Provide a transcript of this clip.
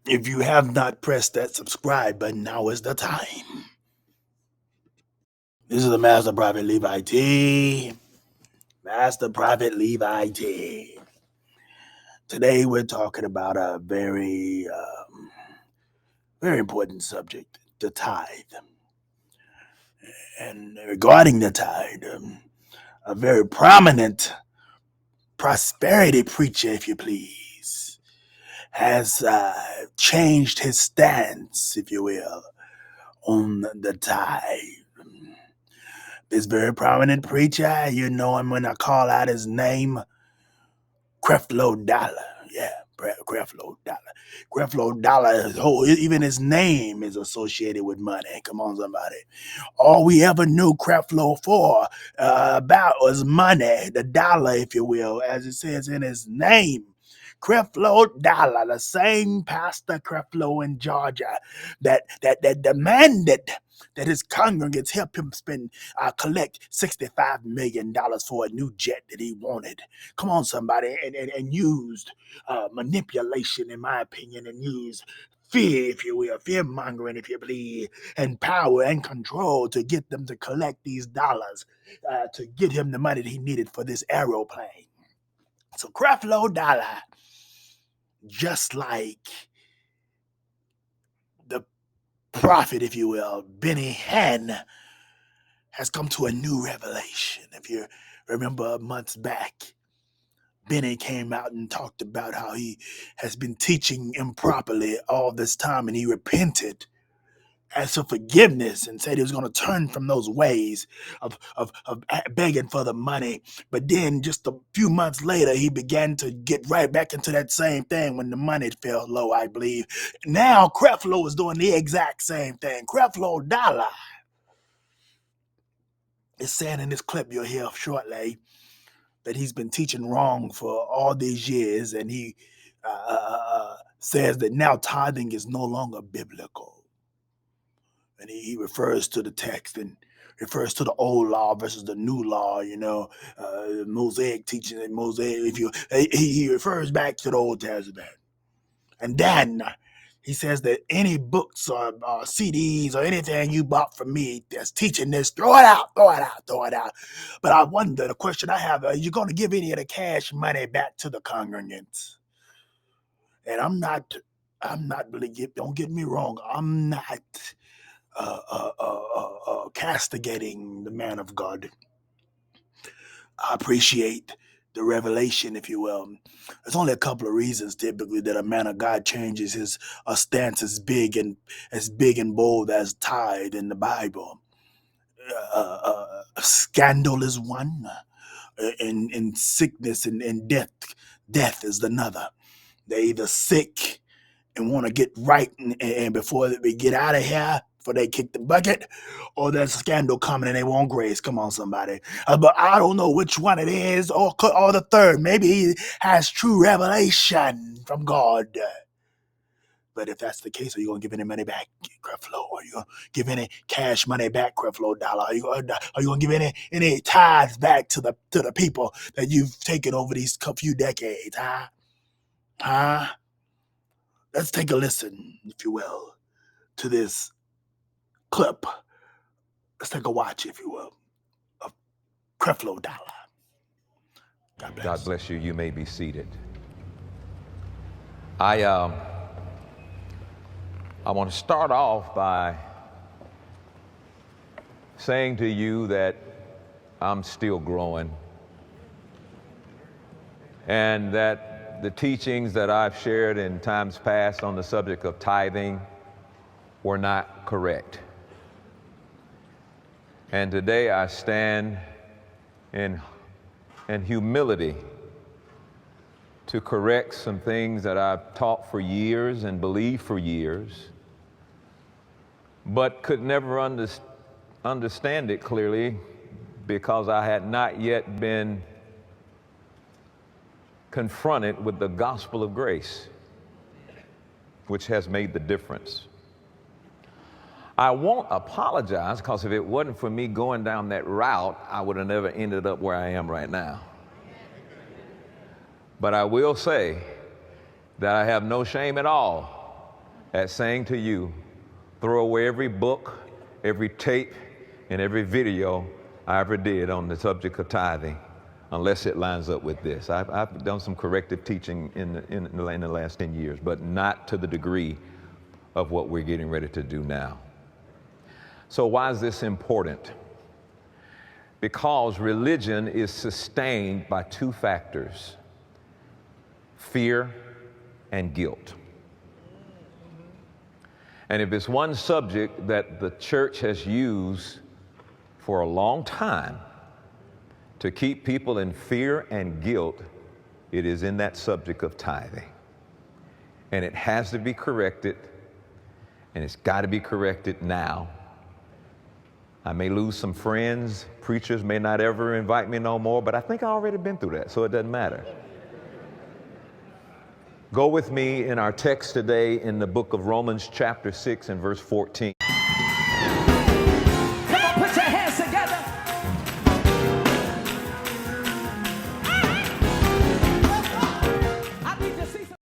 If you have not pressed that subscribe button, now is the time. This is the Master Prophet Levi T. Master Prophet Levi T. Today we're talking about a very important subject, the tithe. And regarding the tithe, a very prominent prosperity preacher, if you please, has changed his stance, if you will, on the tithe. This very prominent preacher, you know him when I call out his name, Creflo Dollar. Yeah, Creflo Dollar. Creflo Dollar, even his name is associated with money. Come on, somebody. All we ever knew Creflo for about was money, the dollar, if you will, as it says in his name. Creflo Dollar, the same pastor Creflo in Georgia that demanded that his congregants help him collect $65 million for a new jet that he wanted. Come on, somebody, and used manipulation, in my opinion, and used fear, if you will, fear mongering, if you please, and power and control to get them to collect these dollars to get him the money that he needed for this aeroplane. So Creflo Dollar, just like the prophet, if you will, Benny Hinn, has come to a new revelation. If you remember months back, Benny came out and talked about how he has been teaching improperly all this time, and he repented, asked for forgiveness, and said he was going to turn from those ways of begging for the money. But then just a few months later, he began to get right back into that same thing when the money fell low, I believe. Now Creflo is doing the exact same thing. Creflo Dollar is saying in this clip you'll hear shortly that he's been teaching wrong for all these years, and he says that now tithing is no longer biblical. And he refers to the text and refers to the old law versus the new law, Mosaic teaching and Mosaic. He refers back to the Old Testament. And then he says that any books or CDs or anything you bought from me that's teaching this, throw it out, throw it out, throw it out. But I wonder, the question I have, are you going to give any of the cash money back to the congregants? And I'm not really, don't get me wrong, I'm not castigating the man of God. I appreciate the revelation, if you will. There's only a couple of reasons typically that a man of God changes his stance as big and bold as tithe in the Bible. Scandal is one, and sickness and death is another. They're either sick and want to get right, and before they get out of here, before they kick the bucket, or there's a scandal coming and they want grace. Come on, somebody. But I don't know which one it is, or the third. Maybe he has true revelation from God. But if that's the case, are you going to give any money back, Creflo? Are you going to give any cash money back, Creflo Dollar? Are you going to give any tithes back to the people that you've taken over these few decades? Huh? Let's take a listen, if you will, to this clip. Let's take a watch, if you will, of Creflo Dollar. God bless. God bless you. You may be seated. I want to start off by saying to you that I'm still growing, and that the teachings that I've shared in times past on the subject of tithing were not correct. And today I stand in humility to correct some things that I've taught for years and believed for years, but could never understand it clearly because I had not yet been confronted with the gospel of grace, which has made the difference. I won't apologize, because if it wasn't for me going down that route, I would have never ended up where I am right now. But I will say that I have no shame at all at saying to you, throw away every book, every tape, and every video I ever did on the subject of tithing, unless it lines up with this. I've done some corrective teaching in the last 10 years, but not to the degree of what we're getting ready to do now. So why is this important? Because religion is sustained by two factors: fear and guilt. And if it's one subject that the church has used for a long time to keep people in fear and guilt, it is in that subject of tithing. And it has to be corrected, and it's got to be corrected now. I may lose some friends, preachers may not ever invite me no more, but I think I've already been through that, so it doesn't matter. Go with me in our text today in the book of Romans chapter 6 and verse 14.